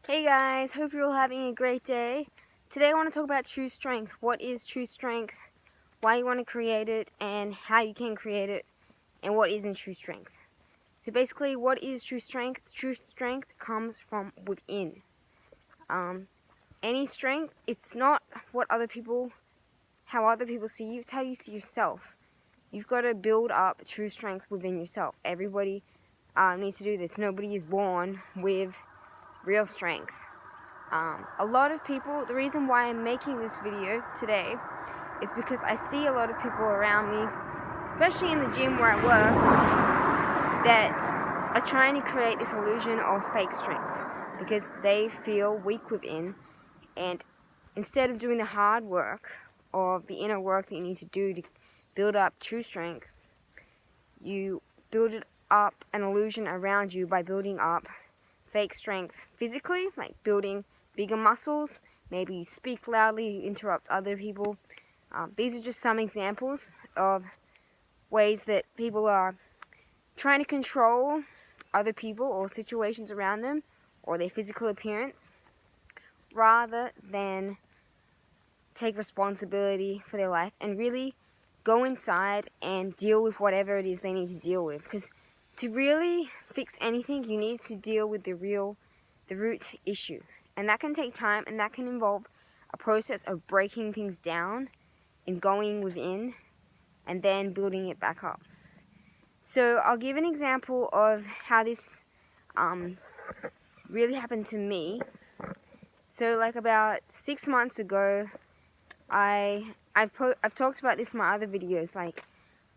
Hey guys, hope you're all having a great day. Today I want to talk about true strength. What is true strength, why you want to create it, and how you can create it, and what isn't true strength. So basically, what is true strength? True strength comes from within. Any strength, it's not how other people see you, it's how you see yourself. You've got to build up true strength within yourself. Everybody needs to do this. Nobody is born with real strength. A lot of people, the reason why I'm making this video today is because I see a lot of people around me, especially in the gym where I work, that are trying to create this illusion of fake strength because they feel weak within, and instead of doing the hard work of the inner work that you need to do to build up true strength, you build it up an illusion around you by building up fake strength physically, like building bigger muscles. Maybe you speak loudly, you interrupt other people. These are just some examples of ways that people are trying to control other people or situations around them or their physical appearance rather than take responsibility for their life and really go inside and deal with whatever it is they need to deal with. Because to really fix anything, you need to deal with the root issue. And that can take time, and that can involve a process of breaking things down and going within and then building it back up. So I'll give an example of how this really happened to me. So like about 6 months ago, I've talked about this in my other videos. Like,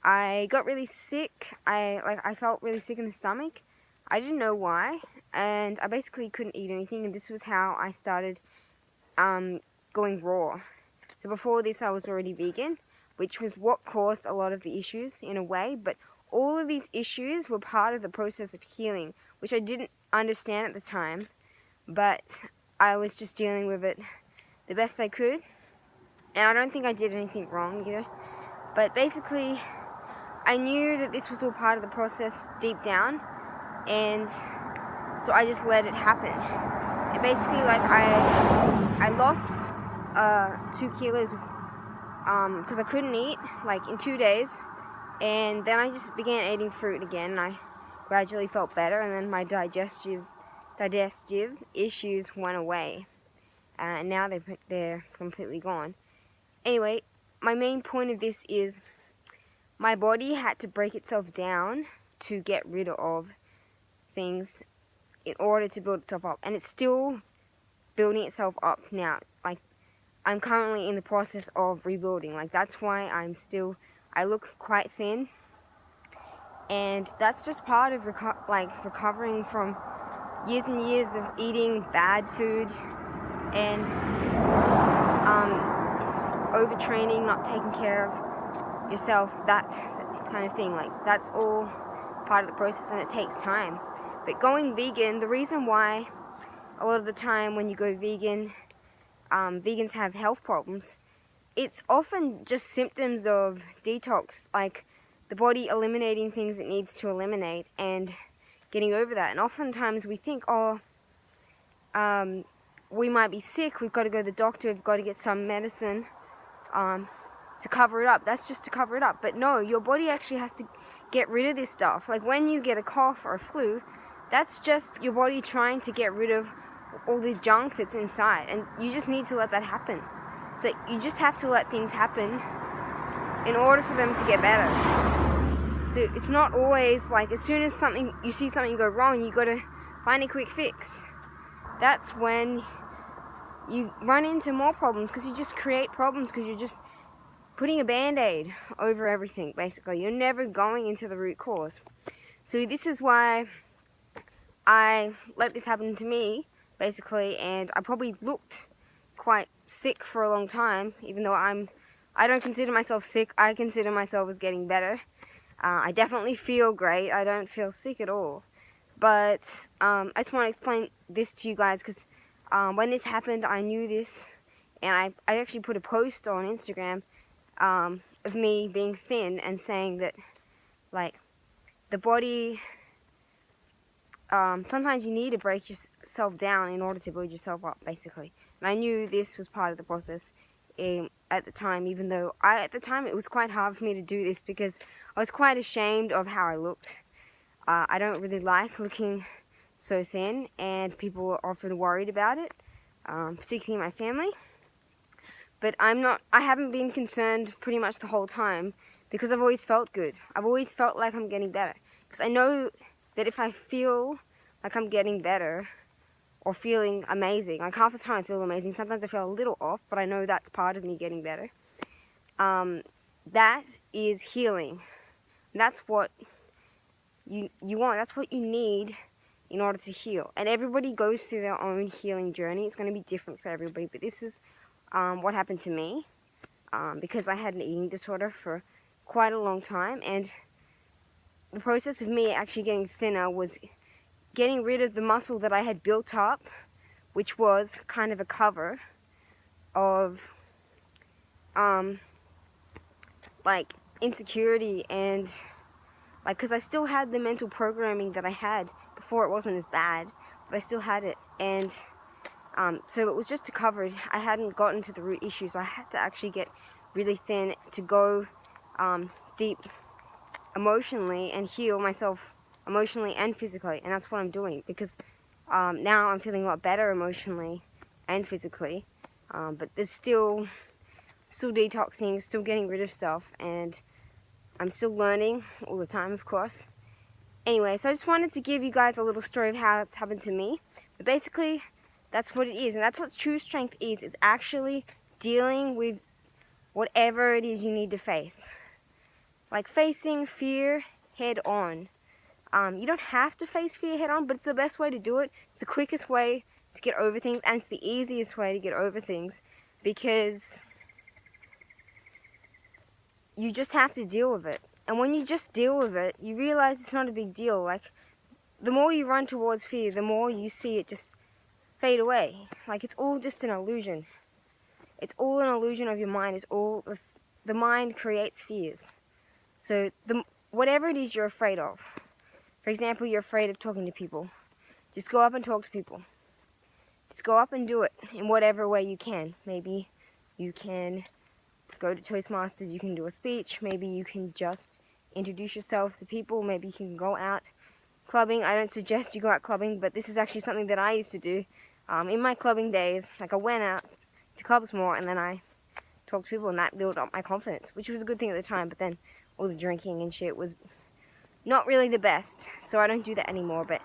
I got really sick. I felt really sick in the stomach. I didn't know why, and I basically couldn't eat anything. And this was how I started going raw. So before this, I was already vegan, which was what caused a lot of the issues in a way. But all of these issues were part of the process of healing, which I didn't understand at the time. But I was just dealing with it the best I could. And I don't think I did anything wrong either. But basically, I knew that this was all part of the process deep down, and so I just let it happen. And basically, like, I lost 2 kilos because I couldn't eat, like, in 2 days. And then I just began eating fruit again, and I gradually felt better, and then my digestive issues went away. And now they're completely gone. Anyway, my main point of this is my body had to break itself down to get rid of things in order to build itself up. And it's still building itself up now. Like, I'm currently in the process of rebuilding. Like, that's why I look quite thin. And that's just part of recovering from years and years of eating bad food and overtraining, not taking care of yourself, that kind of thing. Like, that's all part of the process, and it takes time. But going vegan, the reason why a lot of the time when you go vegan, vegans have health problems, it's often just symptoms of detox, like the body eliminating things it needs to eliminate and getting over that. And oftentimes we think, we might be sick, we've got to go to the doctor, we've got to get some medicine to cover it up. That's just to cover it up. But no, your body actually has to get rid of this stuff. Like, when you get a cough or a flu, that's just your body trying to get rid of all the junk that's inside, and you just need to let that happen. So you just have to let things happen in order for them to get better. So it's not always like, as soon as you see something go wrong, you got to find a quick fix. That's when you run into more problems, because you just create problems because you're just putting a band-aid over everything, basically. You're never going into the root cause. So this is why I let this happen to me, basically, and I probably looked quite sick for a long time, even though I don't consider myself sick. I consider myself as getting better. I definitely feel great. I don't feel sick at all. But I just want to explain this to you guys, because when this happened, I knew this, and I actually put a post on Instagram of me being thin and saying that, like, the body sometimes you need to break yourself down in order to build yourself up, basically. And I knew this was part of the process at the time, even though at the time it was quite hard for me to do this because I was quite ashamed of how I looked. I don't really like looking so thin, and people were often worried about it, particularly my family. But I haven't been concerned pretty much the whole time because I've always felt good. I've always felt like I'm getting better. Because I know that if I feel like I'm getting better or feeling amazing, like half the time I feel amazing, sometimes I feel a little off, but I know that's part of me getting better. That is healing. That's what you want. That's what you need in order to heal. And everybody goes through their own healing journey. It's going to be different for everybody, but this is what happened to me because I had an eating disorder for quite a long time, and the process of me actually getting thinner was getting rid of the muscle that I had built up, which was kind of a cover of like insecurity and like, because I still had the mental programming that I had before. It wasn't as bad, but I still had it. And so it was just to cover it. I hadn't gotten to the root issue, so I had to actually get really thin to go deep emotionally and heal myself emotionally and physically. And that's what I'm doing, because now I'm feeling a lot better emotionally and physically. But there's still detoxing, still getting rid of stuff, and I'm still learning all the time, of course. Anyway, so I just wanted to give you guys a little story of how it's happened to me. But basically, that's what it is, and that's what true strength is actually dealing with whatever it is you need to face. Like facing fear head on. You don't have to face fear head on, but it's the best way to do it. It's the quickest way to get over things, and it's the easiest way to get over things, because you just have to deal with it. And when you just deal with it, you realize it's not a big deal. Like, the more you run towards fear, the more you see it just fade away. Like, it's all just an illusion. It's all an illusion of your mind. It's all the mind creates fears. So whatever it is you're afraid of, for example, you're afraid of talking to people, just go up and talk to people. Just go up and do it in whatever way you can. Maybe you can go to Toastmasters, you can do a speech, maybe you can just introduce yourself to people, maybe you can go out clubbing. I don't suggest you go out clubbing, but this is actually something that I used to do in my clubbing days. Like, I went out to clubs more, and then I talked to people, and that built up my confidence, which was a good thing at the time. But then all the drinking and shit was not really the best, so I don't do that anymore. But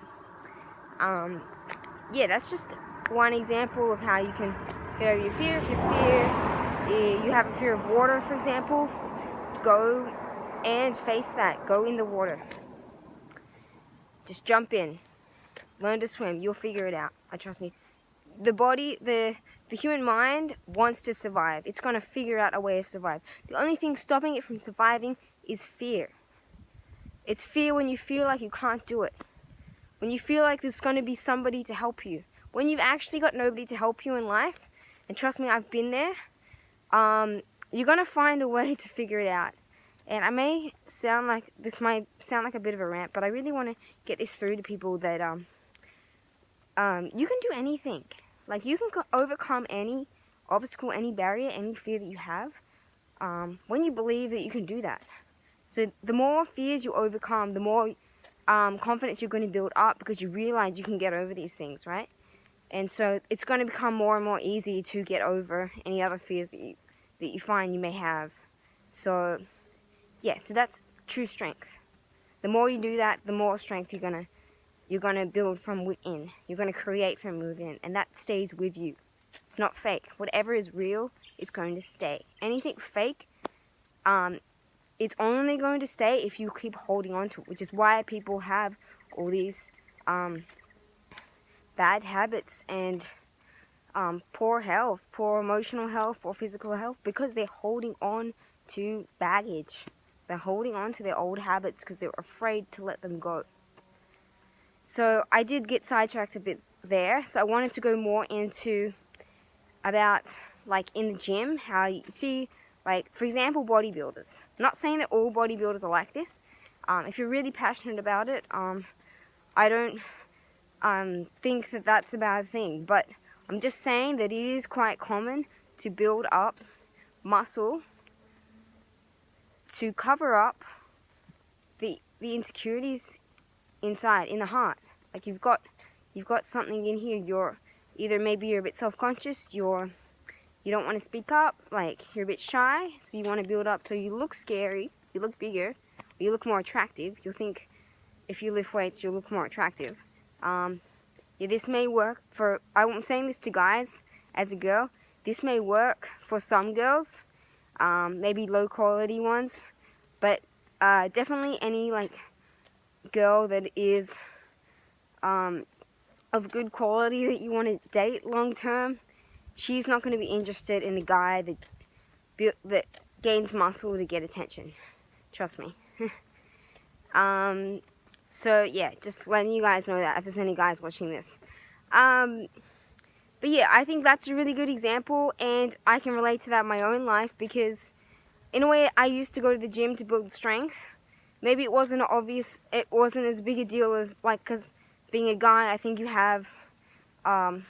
yeah, that's just one example of how you can get over your fear. If you have a fear of water, for example, go and face that. Go in the water. Just jump in. Learn to swim. You'll figure it out. I trust me. The body, the human mind wants to survive. It's going to figure out a way to survive. The only thing stopping it from surviving is fear. It's fear when you feel like you can't do it. When you feel like there's going to be somebody to help you. When you've actually got nobody to help you in life, and trust me, I've been there, you're going to find a way to figure it out. And this might sound like a bit of a rant, but I really want to get this through to people that you can do anything. Like, you can overcome any obstacle, any barrier, any fear that you have, when you believe that you can do that. So the more fears you overcome, the more confidence you're going to build up, because you realize you can get over these things, right? And so it's going to become more and more easy to get over any other fears that you find you may have. So yeah, so that's true strength. The more you do that, the more strength you're gonna build from within. You're gonna create from within, and that stays with you. It's not fake. Whatever is real is going to stay. Anything fake, it's only going to stay if you keep holding on to it, which is why people have all these bad habits and poor health, poor emotional health, poor physical health, because they're holding on to baggage. They're holding on to their old habits because they're afraid to let them go. So I did get sidetracked a bit there. So I wanted to go more into about, like, in the gym, how you see, like, for example, bodybuilders. I'm not saying that all bodybuilders are like this. If you're really passionate about it, I don't think that that's a bad thing, but I'm just saying that it is quite common to build up muscle to cover up the insecurities inside, in the heart. Like you've got something in here. Maybe you're a bit self-conscious, you don't want to speak up, like you're a bit shy, so you want to build up so you look scary, you look bigger, you look more attractive. You'll think if you lift weights you'll look more attractive. Yeah, this may work for, I'm saying this to guys as a girl, this may work for some girls, maybe low quality ones, but definitely any like girl that is of good quality that you want to date long term, she's not going to be interested in a guy that gains muscle to get attention. Trust me. So yeah, just letting you guys know that if there's any guys watching this. But yeah, I think that's a really good example, and I can relate to that in my own life because in a way I used to go to the gym to build strength. Maybe it wasn't obvious, it wasn't as big a deal of like, because being a guy, I think you have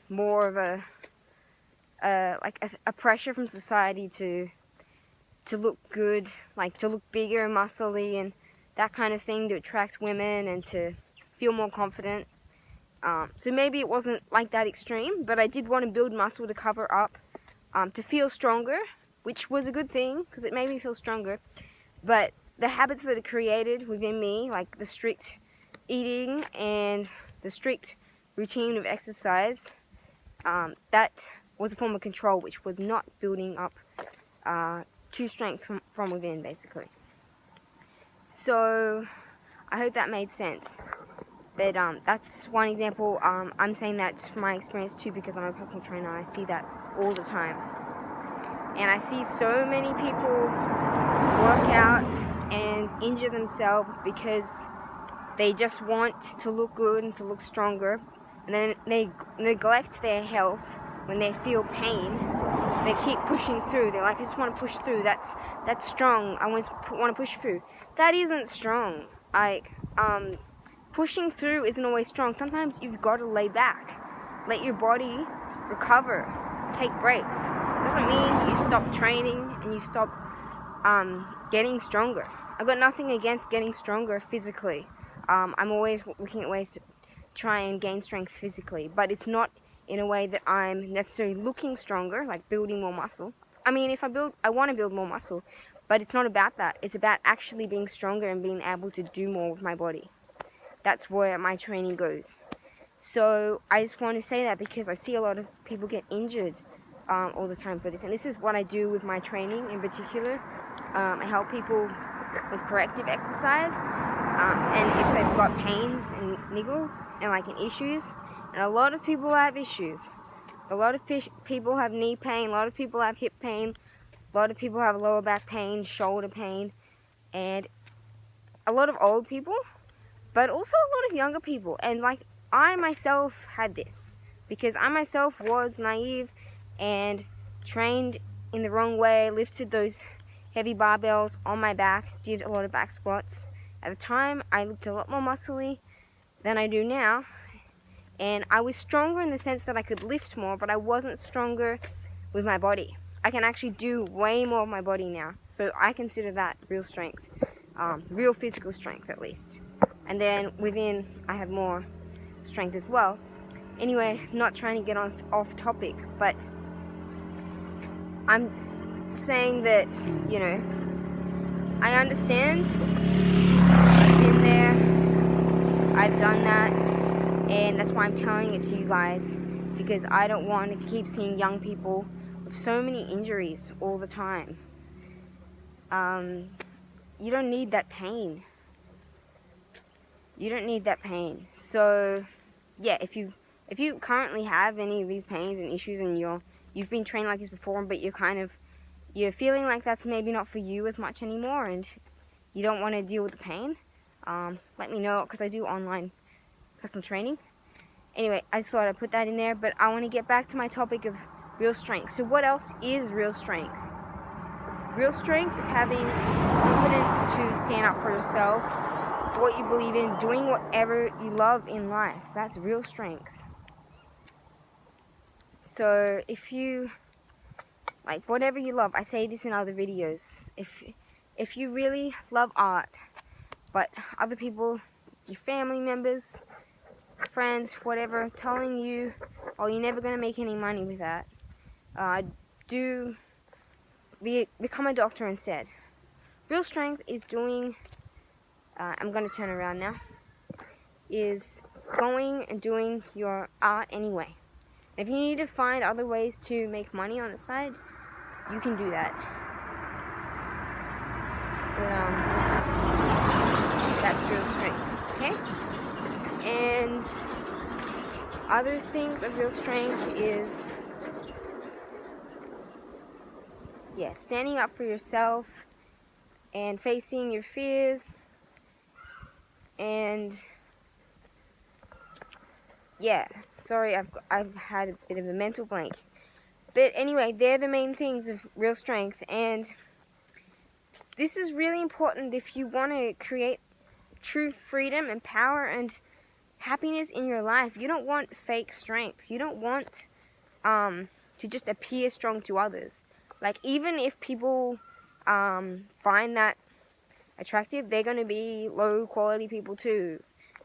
more of a pressure from society to look good, like to look bigger and muscly and that kind of thing, to attract women and to feel more confident. So maybe it wasn't like that extreme, but I did want to build muscle to cover up, to feel stronger, which was a good thing because it made me feel stronger. But the habits that are created within me, like the strict eating and the strict routine of exercise, that was a form of control, which was not building up true strength from within, basically. So I hope that made sense. But that's one example. I'm saying that just from my experience too, because I'm a personal trainer. I see that all the time, and I see so many people work out and injure themselves because they just want to look good and to look stronger, and then they neglect their health when they feel pain. They keep pushing through. They're like, I just want to push through. That's strong. I want to push through. That isn't strong. Like, pushing through isn't always strong. Sometimes you've got to lay back. Let your body recover. Take breaks. Doesn't mean you stop training and you stop getting stronger. I've got nothing against getting stronger physically. I'm always looking at ways to try and gain strength physically, but it's not in a way that I'm necessarily looking stronger, like building more muscle. I mean, I want to build more muscle, but it's not about that. It's about actually being stronger and being able to do more with my body. That's where my training goes. So I just want to say that because I see a lot of people get injured all the time for this. And this is what I do with my training in particular. I help people with corrective exercise. And if they've got pains and niggles and like issues, and a lot of people have issues. A lot of people have knee pain, a lot of people have hip pain, a lot of people have lower back pain, shoulder pain, and a lot of old people, but also a lot of younger people. And like, I myself had this because I myself was naive and trained in the wrong way, lifted those heavy barbells on my back, did a lot of back squats. At the time, I looked a lot more muscly than I do now. And I was stronger in the sense that I could lift more, but I wasn't stronger with my body. I can actually do way more of my body now. So I consider that real strength, real physical strength at least. And then within, I have more strength as well. Anyway, not trying to get off topic, but I'm saying that, you know, I understand. I've been there. I've done that. And that's why I'm telling it to you guys, because I don't want to keep seeing young people with so many injuries all the time. You don't need that pain. You don't need that pain. So, yeah, if you currently have any of these pains and issues and you've been trained like this before, but you're feeling like that's maybe not for you as much anymore and you don't want to deal with the pain, let me know, because I do online personal training. Anyway, I just thought I'd put that in there, but I want to get back to my topic of real strength. So what else is real strength? Real strength is having confidence to stand up for yourself, for what you believe in, doing whatever you love in life. That's real strength. So if you, like, whatever you love, I say this in other videos, if you really love art, but other people, your family members, friends, whatever, telling you, oh, you're never going to make any money with that, become a doctor instead. Real strength is doing, I'm going to turn around now, is going and doing your art anyway. If you need to find other ways to make money on the side, you can do that. But that's real strength, okay? And other things of real strength is, standing up for yourself and facing your fears, and sorry, I've had a bit of a mental blank. But anyway, they're the main things of real strength, and this is really important if you want to create true freedom and power and happiness in your life. You don't want fake strength. You don't want to just appear strong to others. Like, even if people find that attractive, they're going to be low quality people too.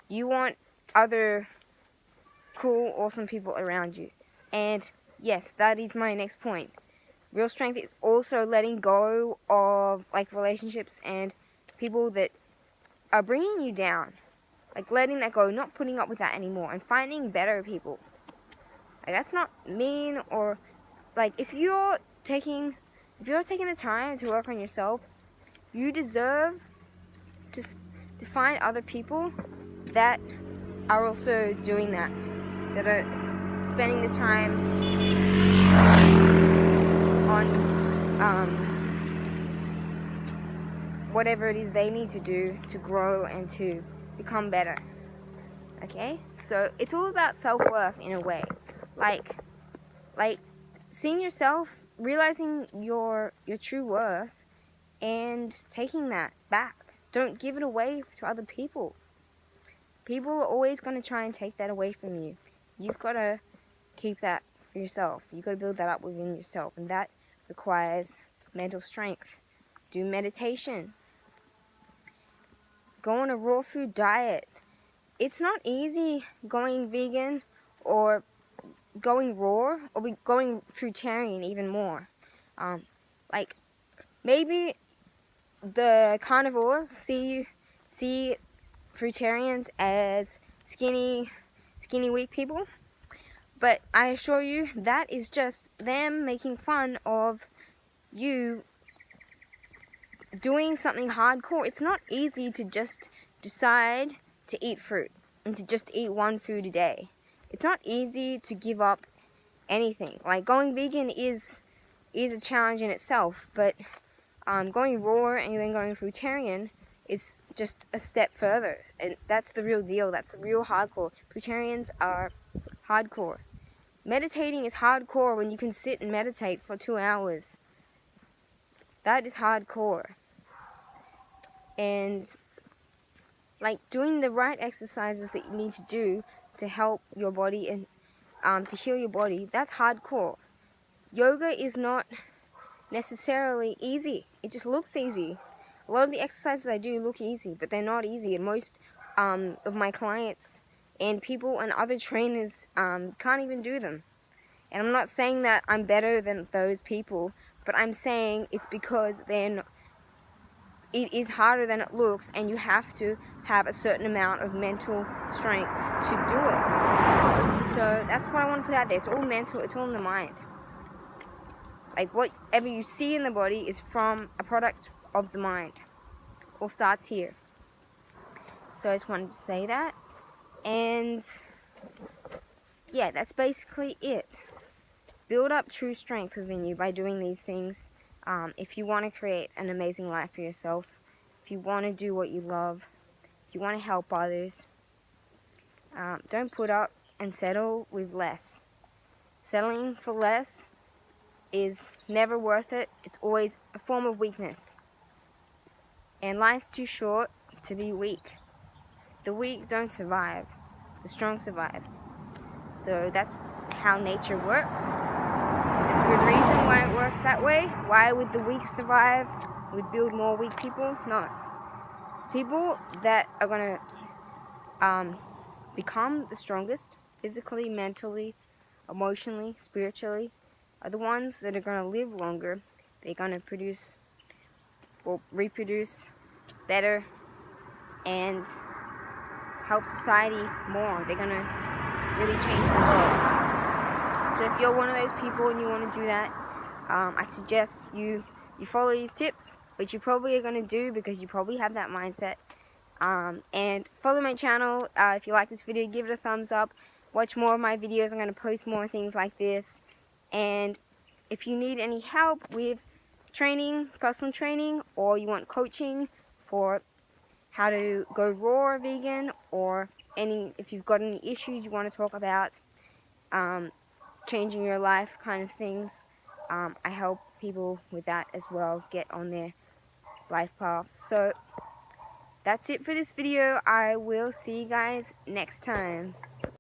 You want other cool, awesome people around you. And yes, that is my next point. Real strength is also letting go of, like, relationships and people that are bringing you down. Like, letting that go, not putting up with that anymore, and finding better people. Like, that's not mean, or, like, if you're taking the time to work on yourself, you deserve to find other people that are also doing that are spending the time on whatever it is they need to do to grow and to become better. Okay? So it's all about self-worth in a way. Like seeing yourself, realizing your true worth, and taking that back. Don't give it away to other people. People are always going to try and take that away from you. You've got to keep that for yourself. You've got to build that up within yourself, and that requires mental strength. Do meditation. Go on a raw food diet. It's not easy going vegan or going raw or going fruitarian even more. Like, maybe the carnivores see fruitarians as skinny weak people, but I assure you that is just them making fun of you doing something hardcore. It's not easy to just decide to eat fruit and to just eat one food a day. It's not easy to give up anything. Like, going vegan is a challenge in itself, but going raw and then going fruitarian is just a step further, and that's the real deal. That's the real hardcore. Fruitarians are hardcore. Meditating is hardcore when you can sit and meditate for 2 hours. That is hardcore. And, like, doing the right exercises that you need to do to help your body and to heal your body, that's hardcore. Yoga is not necessarily easy. It just looks easy. A lot of the exercises I do look easy, but they're not easy. And most of my clients and people and other trainers can't even do them. And I'm not saying that I'm better than those people, but I'm saying it's because it is harder than it looks, and you have to have a certain amount of mental strength to do it. So that's what I want to put out there. It's all mental. It's all in the mind. Like, whatever you see in the body is from a product of the mind. All starts here. So I just wanted to say that. And yeah, that's basically it. Build up true strength within you by doing these things. If you want to create an amazing life for yourself, if you want to do what you love, if you want to help others, don't put up and settle with less. Settling for less is never worth it. It's always a form of weakness. And life's too short to be weak. the weak don't survive, the strong survive. So that's how nature works. There's a good reason why it works that way. Why would the weak survive? We'd build more weak people? No. People that are going to become the strongest, physically, mentally, emotionally, spiritually, are the ones that are going to live longer. They're going to reproduce better and help society more. They're going to really change the world. So if you're one of those people and you want to do that, I suggest you follow these tips, which you probably are going to do because you probably have that mindset. And follow my channel. If you like this video, give it a thumbs up. Watch more of my videos. I'm going to post more things like this. And if you need any help with training, personal training, or you want coaching for how to go raw or vegan, or if you've got any issues you want to talk about, changing your life kind of things, I help people with that as well, get on their life path. So that's it for this video. I will see you guys next time.